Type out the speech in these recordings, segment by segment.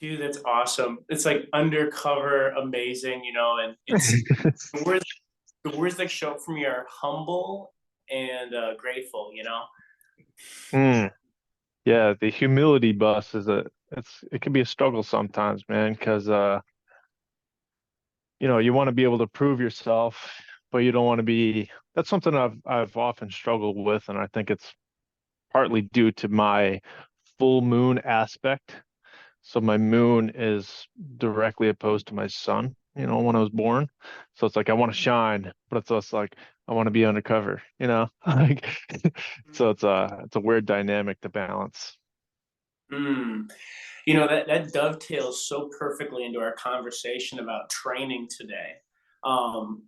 Dude, that's awesome. It's like undercover, amazing, and it's the words the words that show up from me are humble and grateful. Mm, yeah, the humility bus it can be a struggle sometimes, man, because you want to be able to prove yourself, but you don't want to be that's something I've often struggled with, and I think it's partly due to my full moon aspect. So my moon is directly opposed to my sun, when I was born. So it's like I want to shine, but it's also like I want to be undercover. Like so it's a weird dynamic to balance. Mm. That dovetails so perfectly into our conversation about training today. Um,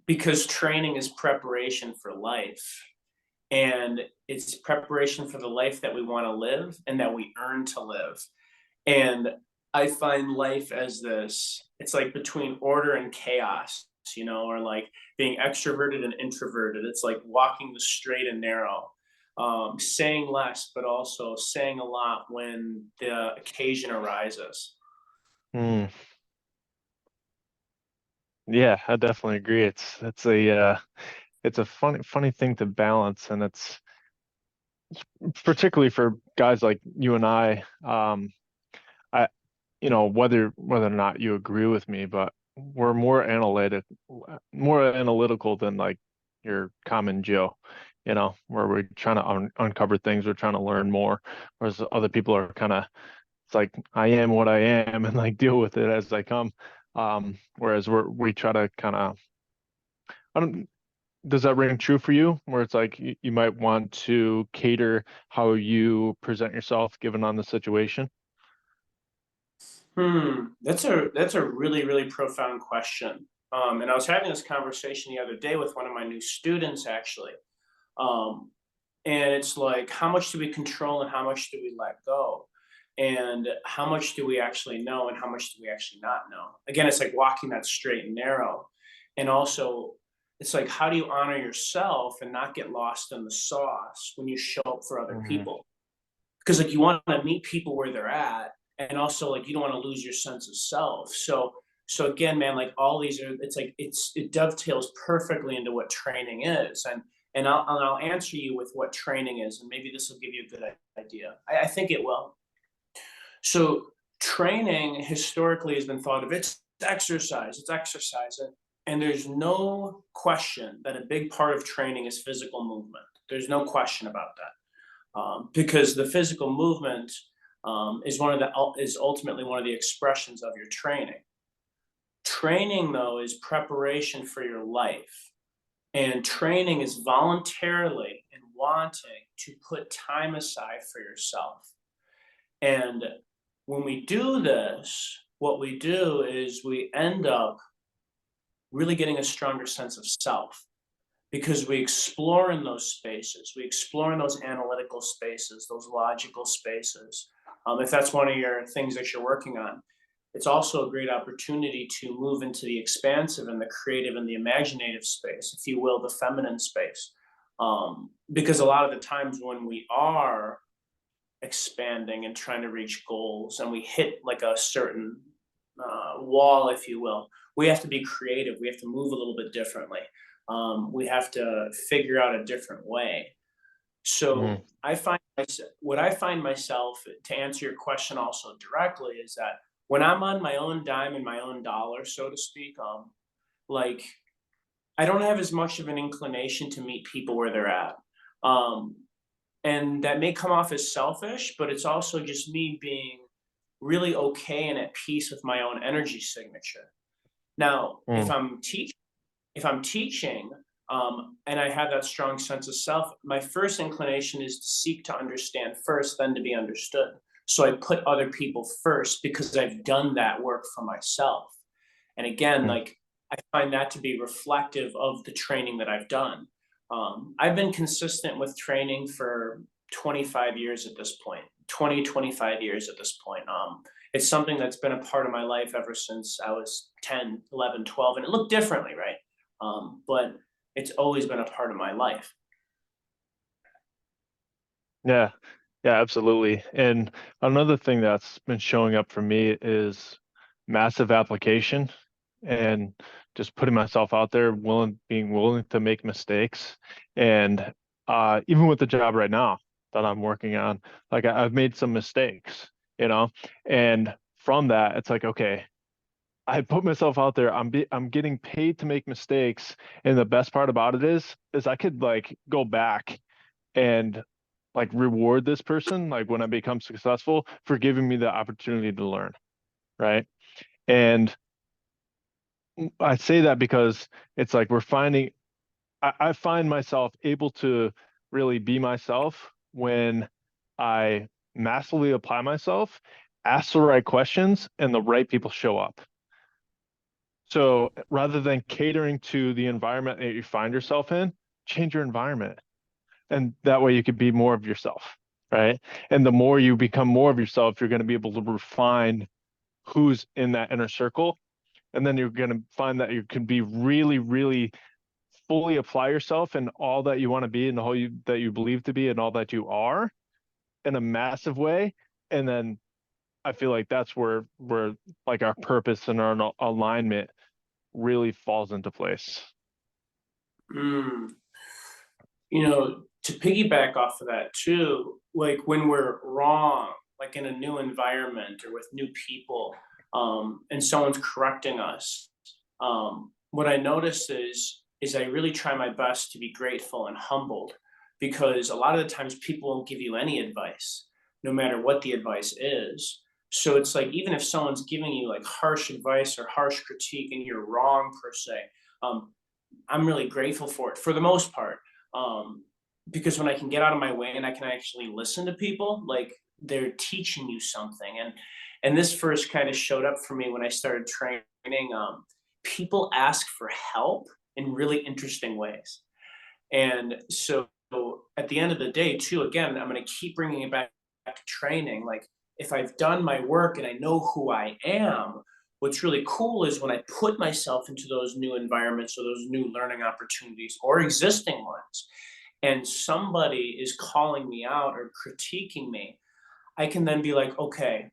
because training is preparation for life. And it's preparation for the life that we want to live and that we earn to live. And I find life as this, it's like between order and chaos, or like being extroverted and introverted. It's like walking the straight and narrow, saying less, but also saying a lot when the occasion arises. Mm, yeah, I definitely agree. It's a funny thing to balance, and it's particularly for guys like you and I whether or not you agree with me, but we're more analytical than like your common Joe, where we're trying to uncover things, we're trying to learn more, whereas other people are kind of, it's like I am what I am and like deal with it as I come. Whereas we try to kind of, I don't, does that ring true for you? Where it's like you might want to cater how you present yourself given on the situation? That's a really, really profound question. And I was having this conversation the other day with one of my new students, actually. Um, and it's like, how much do we control and how much do we let go? And how much do we actually know and how much do we actually not know? Again, it's like walking that straight and narrow. And also, it's like, how do you honor yourself and not get lost in the sauce when you show up for other Mhm. people? Because like you want to meet people where they're at, and also like you don't want to lose your sense of self. So again, man, like all these are, it's like it dovetails perfectly into what training is. And I'll answer you with what training is, and maybe this will give you a good idea. I think it will. So training historically has been thought of, it's exercise, and there's no question that a big part of training is physical movement. There's no question about that, because the physical movement, is ultimately one of the expressions of your training. Training, though, is preparation for your life, and training is voluntarily and wanting to put time aside for yourself. And when we do this, what we do is we end up really getting a stronger sense of self because we explore in those spaces, we explore in those analytical spaces, those logical spaces. If that's one of your things that you're working on, it's also a great opportunity to move into the expansive and the creative and the imaginative space, if you will, the feminine space. Because a lot of the times when we are expanding and trying to reach goals and we hit like a certain wall, if you will, we have to be creative. We have to move a little bit differently. We have to figure out a different way. So Mhm. what I find myself, to answer your question also directly, is that when I'm on my own dime and my own dollar, so to speak, like I don't have as much of an inclination to meet people where they're at. Um, and that may come off as selfish, but it's also just me being really okay and at peace with my own energy signature. Now, Mm. if I'm teaching, and I have that strong sense of self, my first inclination is to seek to understand first, then to be understood. So I put other people first because I've done that work for myself. And again, Mm. like I find that to be reflective of the training that I've done. I've been consistent with training for 25 years at this point, 25 years at this point. It's something that's been a part of my life ever since I was 10, 11, 12, and it looked differently, right? But it's always been a part of my life. Yeah. Yeah, absolutely. And another thing that's been showing up for me is massive application and just putting myself out there, being willing to make mistakes. And even with the job right now that I'm working on, like I've made some mistakes, you know, and from that, it's like, okay, I put myself out there. I'm getting paid to make mistakes. And the best part about it is I could like go back and like reward this person, like when I become successful, for giving me the opportunity to learn, right? And I say that because it's like I find myself able to really be myself when I massively apply myself, ask the right questions, and the right people show up. So rather than catering to the environment that you find yourself in, change your environment. And that way you could be more of yourself, right? And the more you become more of yourself, you're going to be able to refine who's in that inner circle. And then you're going to find that you can be really, really fully apply yourself in all that you want to be and all that you believe to be and all that you are in a massive way. And then I feel like that's where like our purpose and our alignment really falls into place. Mm. You know, to piggyback off of that too, like when we're wrong, like in a new environment or with new people, and someone's correcting us, what I notice is I really try my best to be grateful and humbled, because a lot of the times people won't give you any advice, no matter what the advice is. So it's like even if someone's giving you like harsh advice or harsh critique and you're wrong per se, um, I'm really grateful for it for the most part. Um, because when I can get out of my way and I can actually listen to people, like they're teaching you something. And this first kind of showed up for me when I started training. People ask for help in really interesting ways. And so at the end of the day, too, again, I'm going to keep bringing it back to training. Like if I've done my work and I know who I am, what's really cool is when I put myself into those new environments or those new learning opportunities or existing ones, and somebody is calling me out or critiquing me, I can then be like, okay,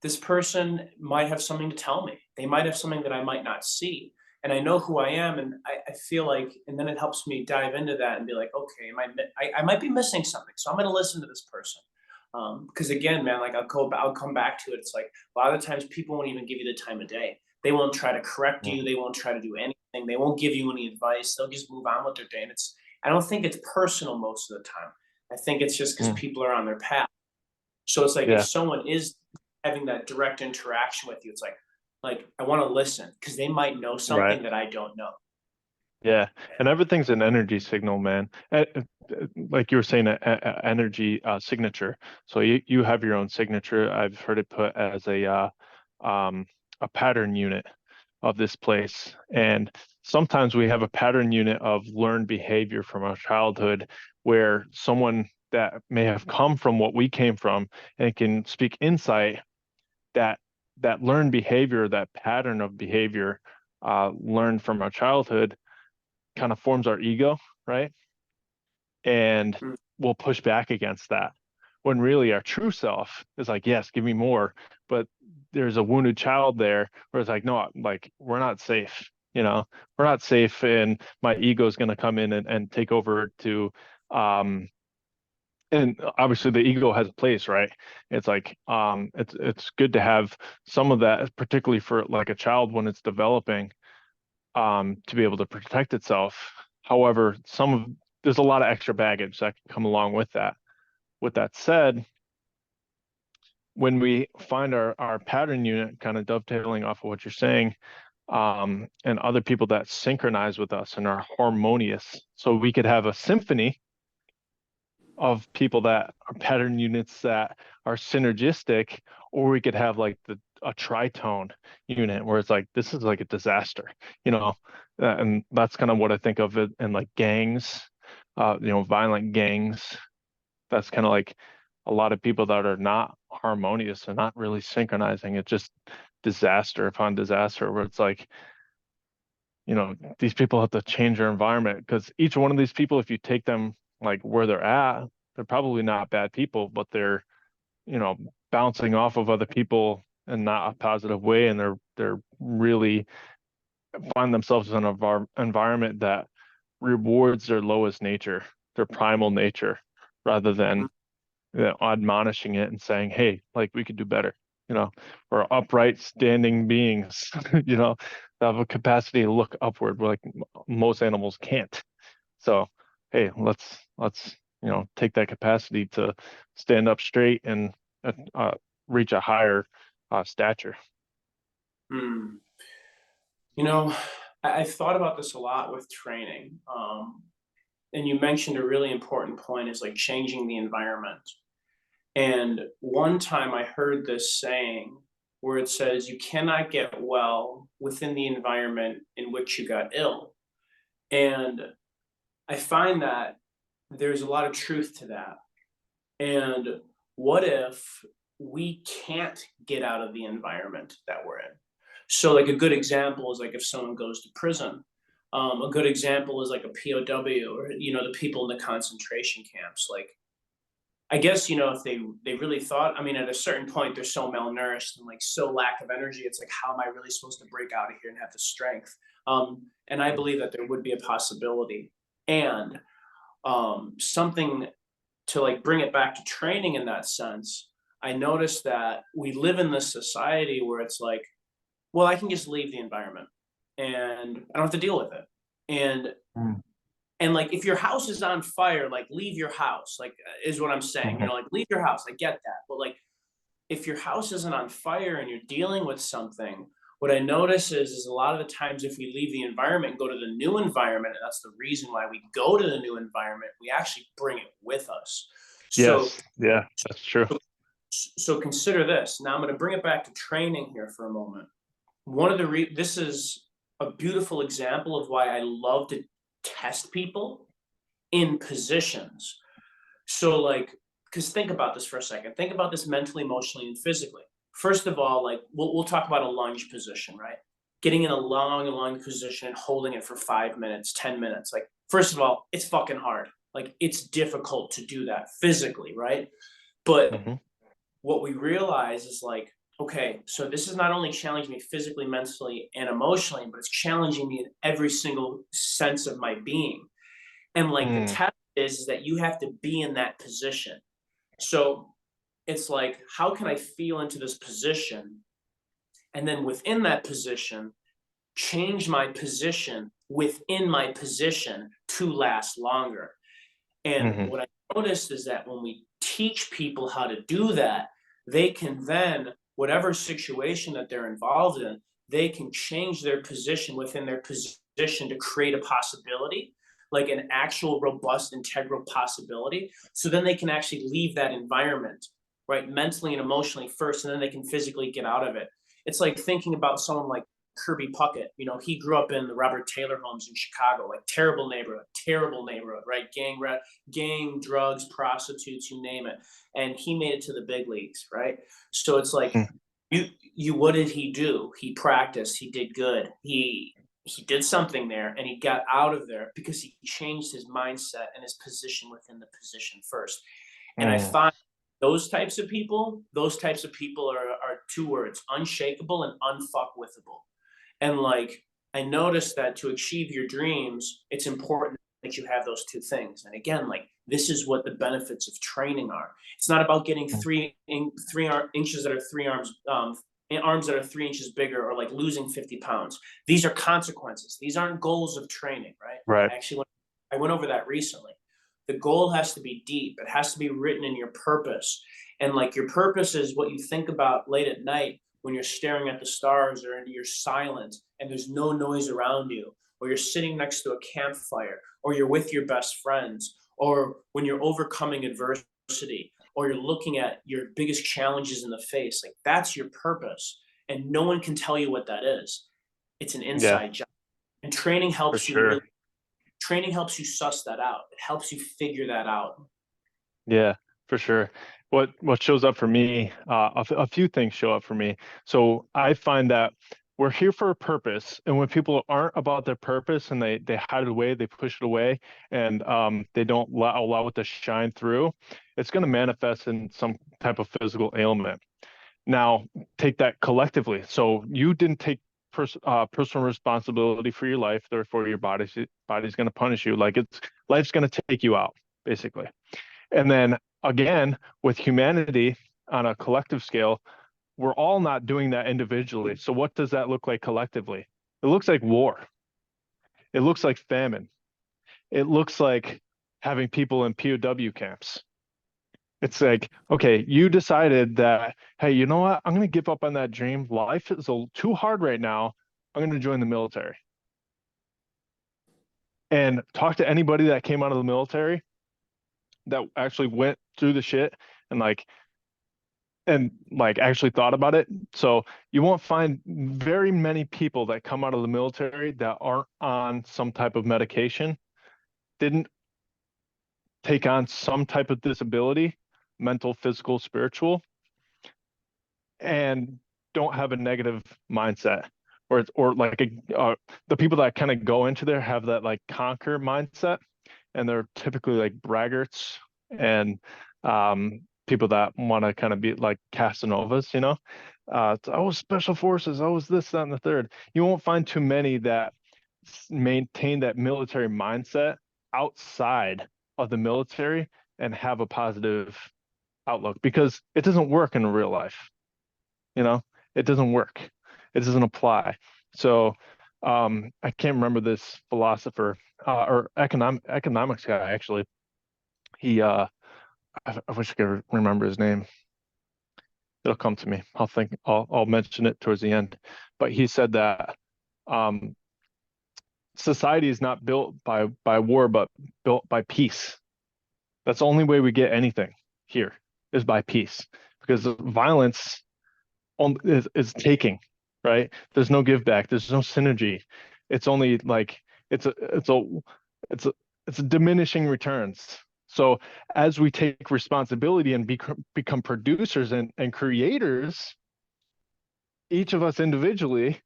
this person might have something to tell me. They might have something that I might not see. And I know who I am, and I feel like, and then it helps me dive into that and be like, okay, I might be missing something, so I'm going to listen to this person. Because again, man, like I'll come back to it. It's like a lot of the times people won't even give you the time of day. They won't try to correct Mm. you. They won't try to do anything. They won't give you any advice. They'll just move on with their day. And I don't think it's personal most of the time. I think it's just because Mm. people are on their path. So it's like if Yeah, someone is having that direct interaction with you, it's like I want to listen because they might know right. something that I don't know. Yeah, and everything's an energy signal, man. Like you were saying, energy signature. So you have your own signature. I've heard it put as um, a pattern unit of this place. And sometimes we have a pattern unit of learned behavior from our childhood, where someone that may have come from what we came from and can speak insight that that learned behavior, that pattern of behavior learned from our childhood kind of forms our ego, right? And Mm. we'll push back against that. When really our true self is like, yes, give me more. But there's a wounded child there where it's like, no, like we're not safe, we're not safe. And my ego is going to come in and take over to, and obviously the ego has a place, right? It's like, it's good to have some of that, particularly for like a child when it's developing, to be able to protect itself. However, there's a lot of extra baggage that can come along with that. With that said, when we find our pattern unit, kind of dovetailing off of what you're saying, and other people that synchronize with us and are harmonious, so we could have a symphony of people that are pattern units that are synergistic, or we could have like a tritone unit where it's like this is like a disaster, you know, and that's kind of what I think of it in like gangs, violent gangs. That's kind of like a lot of people that are not harmonious and not really synchronizing. It's just disaster upon disaster where it's like, these people have to change their environment because each one of these people, if you take them like where they're at, they're probably not bad people, but they're, you know, bouncing off of other people in not a positive way, and they're really find themselves in an environment that rewards their lowest nature, their primal nature, rather than, you know, admonishing it and saying, hey, like, we could do better, you know, or upright standing beings, you know, have a capacity to look upward, like most animals can't. So, hey, let's, you know, take that capacity to stand up straight and uh, reach a higher stature. Hmm. You know, I've thought about this a lot with training. And you mentioned a really important point is like changing the environment. And one time I heard this saying where it says you cannot get well within the environment in which you got ill. And I find that there's a lot of truth to that. And what if we can't get out of the environment that we're in? So, like a good example is like if someone goes to prison. A good example is like a POW, or the people in the concentration camps. Like, I guess if they really thought. I mean, at a certain point, they're so malnourished and like so lack of energy. It's like, how am I really supposed to break out of here and have the strength? And I believe that there would be a possibility, and something to like bring it back to training in that sense. I noticed that we live in this society where it's like, well, I can just leave the environment and I don't have to deal with it. And Mm. and like if your house is on fire, like leave your house, like is what I'm saying. Mhm. Like leave your house. I get that. But like if your house isn't on fire and you're dealing with something, what I notice is a lot of the times if we leave the environment and go to the new environment, and that's the reason why we go to the new environment, we actually bring it with us. So Yes, yeah, that's true. so consider this. Now I'm going to bring it back to training here for a moment. This is a beautiful example of why I love to test people in positions. So like, because think about this for a second. Think about this mentally, emotionally, and physically. First of all, like we'll talk about a lunge position, right? Getting in a long position and holding it for 5 minutes, 10 minutes. Like, first of all, it's fucking hard. Like, it's difficult to do that physically, right? But Hmm. what we realize is like, okay, so this is not only challenging me physically, mentally, and emotionally, but it's challenging me in every single sense of my being. And like the Mm. test is that you have to be in that position. So it's like, how can I feel into this position? And then within that position, change my position within my position to last longer. And Hmm. what I noticed is that when we teach people how to do that, they can then, whatever situation that they're involved in, they can change their position within their position to create a possibility, like an actual robust, integral possibility. So then they can actually leave that environment, right, mentally and emotionally first, and then they can physically get out of it. It's like thinking about someone like Kirby Puckett. He grew up in the Robert Taylor homes in Chicago, like terrible neighborhood, right? Gang, drugs, prostitutes, you name it. And he made it to the big leagues, right? So it's like, what did he do? He practiced, he did good. He did something there and he got out of there because he changed his mindset and his position within the position first. And I Mm. find those types of people are two words: unshakable and unfuckwithable. And like, I noticed that to achieve your dreams, it's important that you have those two things. And again, like, this is what the benefits of training are. It's not about getting Mm. 3 inches that are arms that are 3 inches bigger, or like losing 50 pounds. These are consequences. These aren't goals of training, right? Right. I went over that recently. The goal has to be deep. It has to be written in your purpose. And like, your purpose is what you think about late at night when you're staring at the stars, or you're silent and there's no noise around you, or you're sitting next to a campfire, or you're with your best friends, or when you're overcoming adversity, or you're looking at your biggest challenges in the face. Like, that's your purpose. And no one can tell you what that is. It's an Yeah, inside job. And for training helps you suss that out. It helps you figure that out. Yeah, for sure. What shows up for me, a few things show up for me. So I find that we're here for a purpose, and when people aren't about their purpose and they hide it away, they push it away, and they don't allow it to shine through, it's going to manifest in some type of physical ailment. Now, take that collectively. So you didn't take personal responsibility for your life, therefore your body's going to punish you. Like it's life's going to take you out, basically. And then again, with humanity on a collective scale, we're all not doing that individually. So what does that look like collectively? It looks like war. It looks like famine. It looks like having people in POW camps. It's like, okay, you decided that, hey, you know what? I'm going to give up on that dream. Life is too hard right now. I'm going to join the military. And talk to anybody that came out of the military that actually went through the shit and like actually thought about it. So you won't find very many people that come out of the military that aren't on some type of medication, didn't take on some type of disability, mental, physical, spiritual, and don't have a negative mindset. Or like the people that kind of go into there have that like conquer mindset, and they're typically like braggarts and people that want to kind of be like Casanovas, you know. I was special forces, I was this, that, and the third. You won't find too many that maintain that military mindset outside of the military and have a positive outlook, because it doesn't work in real life, you know. It doesn't work. It doesn't apply. So I can't remember this philosopher or economics guy actually. He I wish I could remember his name. It'll come to me. I'll mention it towards the end. But he said that um, society is not built by war, but built by peace. That's the only way we get anything here, is by peace, because the violence is taking, right? There's no give back. There's no synergy. It's only like it's a it's diminishing returns. So as we take responsibility and become producers and creators, each of us individually,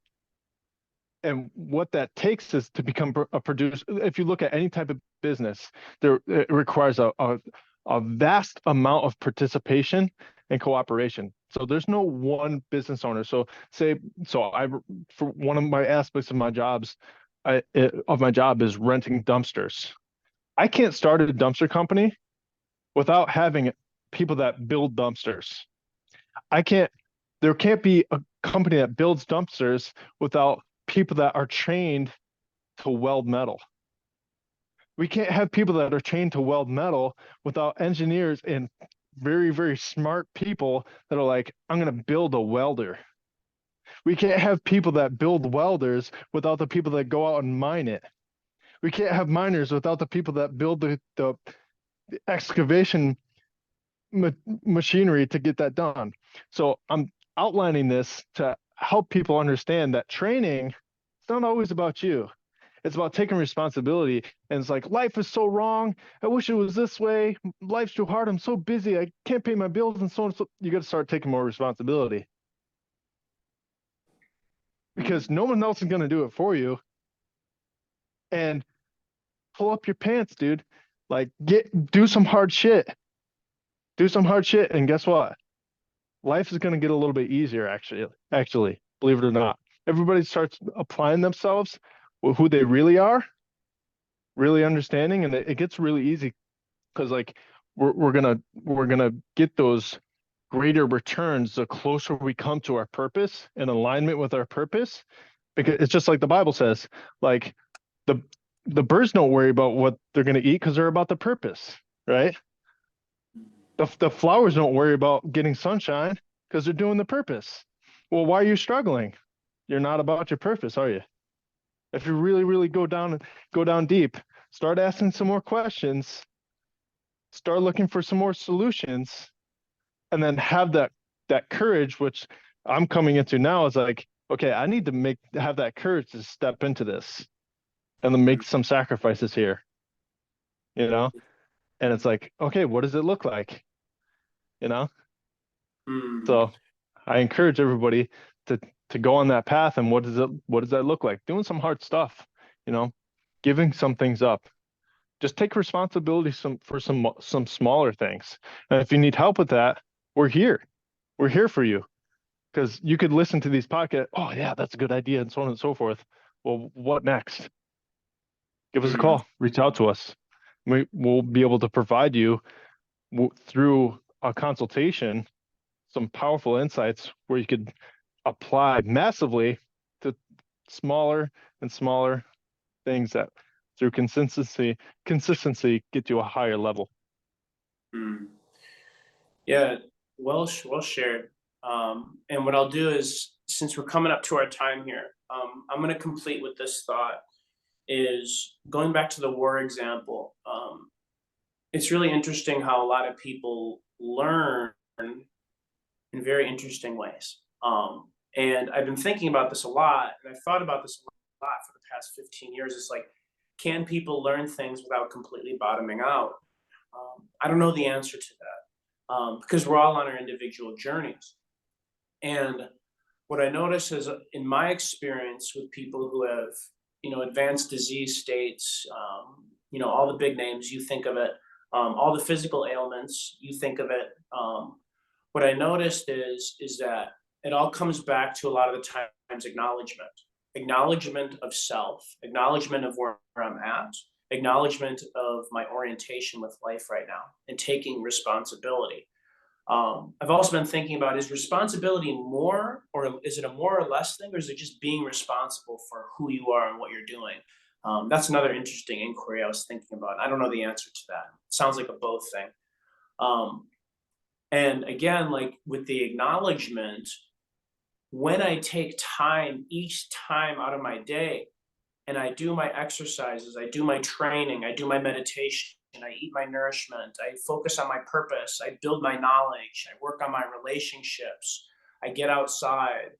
and what that takes is to become a producer. If you look at any type of business, it requires a vast amount of participation and cooperation. So there's no one business owner. So for one of my aspects of my jobs, of my job is renting dumpsters. I can't start a dumpster company without having people that build dumpsters. I can't, there can't be a company that builds dumpsters without people that are trained to weld metal. We can't have people that are trained to weld metal without engineers and very, very smart people that are like, I'm going to build a welder. We can't have people that build welders without the people that go out and mine it. We can't have miners without the people that build the excavation machinery to get that done. So I'm outlining this to help people understand that training, it's not always about you. It's about taking responsibility. And it's like, life is so wrong. I wish it was this way. Life's too hard. I'm so busy. I can't pay my bills and so on. So you got to start taking more responsibility, because no one else is going to do it for you. And pull up your pants, dude. Like do some hard shit. Do some hard shit. And guess what? Life is going to get a little bit easier, actually, believe it or not. Everybody starts applying themselves with who they really are, really understanding, and it gets really easy, because like we're gonna get those greater returns the closer we come to our purpose, in alignment with our purpose. Because it's just like the Bible says, like the the birds don't worry about what they're gonna eat because they're about the purpose, right? The flowers don't worry about getting sunshine because they're doing the purpose. Well, why are you struggling? You're not about your purpose, are you? If you really, really go down deep, start asking some more questions, start looking for some more solutions, and then have that courage, which I'm coming into now, is like, okay, I need to have that courage to step into this and then make some sacrifices here, you know? And it's like, okay, what does it look like? You know? Mm. So I encourage everybody to to go on that path. And what does that look like? Doing some hard stuff, you know, giving some things up. Just take responsibility for some smaller things. And if you need help with that, we're here. We're here for you. Because you could listen to these podcasts. Oh yeah, that's a good idea, and so on and so forth. Well, what next? Give us a Mhm. call. Reach out to us. We'll be able to provide you through a consultation some powerful insights where you could apply massively to smaller and smaller things that through consistency get you a higher level. Mm. Yeah, well shared. And what I'll do is, since we're coming up to our time here, I'm going to complete with this thought. Is going back to the war example. It's really interesting how a lot of people learn in very interesting ways. And I've been thinking about this a lot, and I've thought about this a lot for the past 15 years. It's like, can people learn things without completely bottoming out? I don't know the answer to that, because we're all on our individual journeys. And what I notice is, in my experience with people who have, advanced disease states, all the big names, you think of it, all the physical ailments, you think of it. What I noticed is that it all comes back to, a lot of the times, acknowledgement of self, acknowledgement of where I'm at, acknowledgement of my orientation with life right now, and taking responsibility. I've also been thinking about, is responsibility more, or is it a more or less thing, or is it just being responsible for who you are and what you're doing? That's another interesting inquiry I was thinking about. I don't know the answer to that. It sounds like a both thing. Um, and again, like with the acknowledgement, when I take time each time out of my day, and I do my exercises, I do my training, I do my meditation, I eat my nourishment, I focus on my purpose, I build my knowledge, I work on my relationships, I get outside,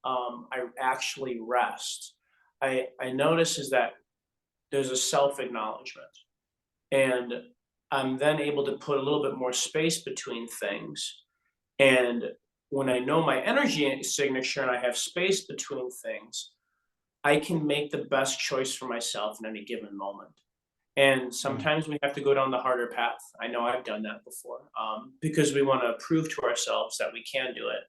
I actually rest. I notice is that there's a self acknowledgement, and I'm then able to put a little bit more space between things. And when I know my energy signature and I have space between things, I can make the best choice for myself in any given moment. And Mm. sometimes we have to go down the harder path. I know I've done that before, because we want to prove to ourselves that we can do it,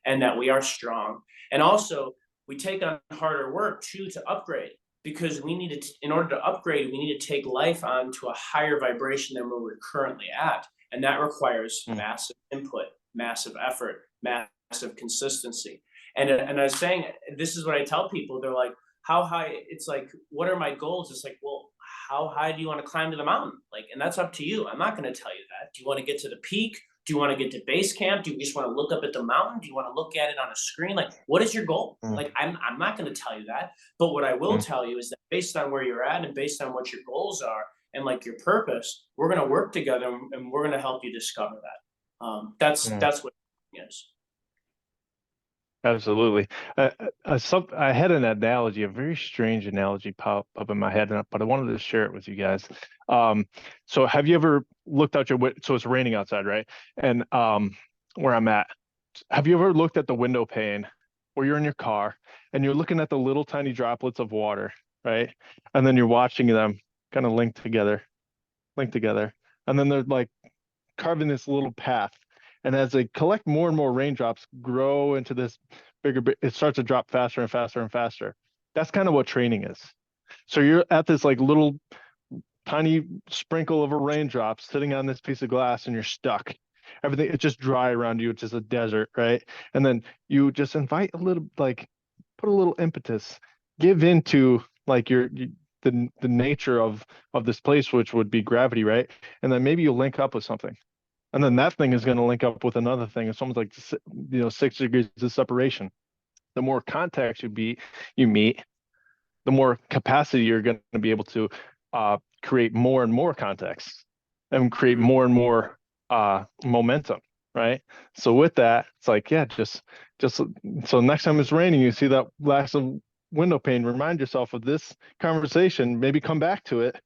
and that we are strong. And also, we take on harder work too to upgrade, because we need to, in order to upgrade, we need to take life on to a higher vibration than where we're currently at. And that requires Mm. massive input, massive effort, massive consistency. And I was saying, this is what I tell people. They're like, how high? It's like, what are my goals? It's like, well, how high do you want to climb to the mountain? Like, and that's up to you. I'm not going to tell you that. Do you want to get to the peak? Do you want to get to base camp? Do you just want to look up at the mountain? Do you want to look at it on a screen? Like, what is your goal? Mm. Like, I'm not going to tell you that. But what I will Mm. tell you is that, based on where you're at and based on what your goals are and like your purpose, we're going to work together, and we're going to help you discover that. Mm. That's what it is. Absolutely. I had an analogy, a very strange analogy pop up in my head, but I wanted to share it with you guys. Um, so have you ever looked out so it's raining outside, right? And where I'm at, have you ever looked at the window pane where you're in your car and you're looking at the little tiny droplets of water, right? And then you're watching them kind of link together, and then they're like carving this little path. And as they collect more and more raindrops, grow into this it starts to drop faster and faster and faster. That's kind of what training is. So you're at this like little tiny sprinkle of a raindrop sitting on this piece of glass and you're stuck. Everything, it's just dry around you. It's just a desert, right? And then you just invite a little, like, put a little impetus, give into like the nature of this place, which would be gravity, right? And then maybe you'll link up with something, and then that thing is going to link up with another thing. It's almost like 6 degrees of separation. The more contacts you meet, the more capacity you're going to be able to create more and more contacts and create Mhm. more and more momentum, right? So with that, it's like, yeah, just so next time it's raining, you see that glass of window pane, remind yourself of this conversation, maybe come back to it,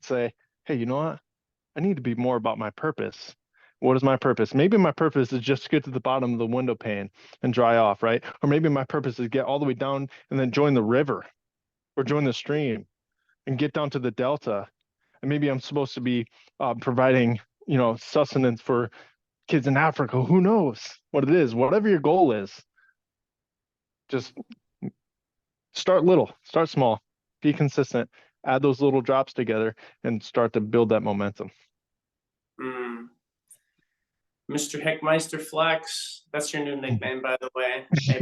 say, hey, you know what? I need to be more about my purpose. What is my purpose? Maybe my purpose is just to get to the bottom of the window pane and dry off, right? Or maybe my purpose is get all the way down and then join the river or join the stream and get down to the delta. And maybe I'm supposed to be providing, sustenance for kids in Africa. Who knows what it is? Whatever your goal is, just start little, start small, be consistent, add those little drops together, and start to build that momentum. Mr. Hickmeister Flex, that's your new nickname, by the way. Hey,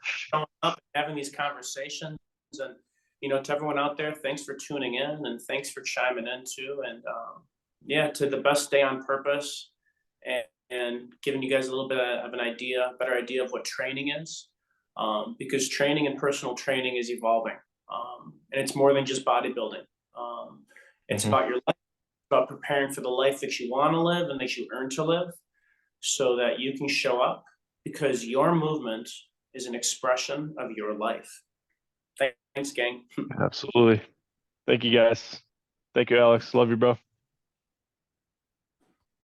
showing up and having these conversations, and to everyone out there, thanks for tuning in and thanks for chiming in too. And yeah, to the best day on purpose, and giving you guys a little bit of better idea of what training is, because training and personal training is evolving, and it's more than just bodybuilding. It's about your life, about preparing for the life that you want to live and that you earn to live, so that you can show up, because your movement is an expression of your life. Thanks, gang. Absolutely. Thank you, guys. Thank you, Alex. Love you, bro.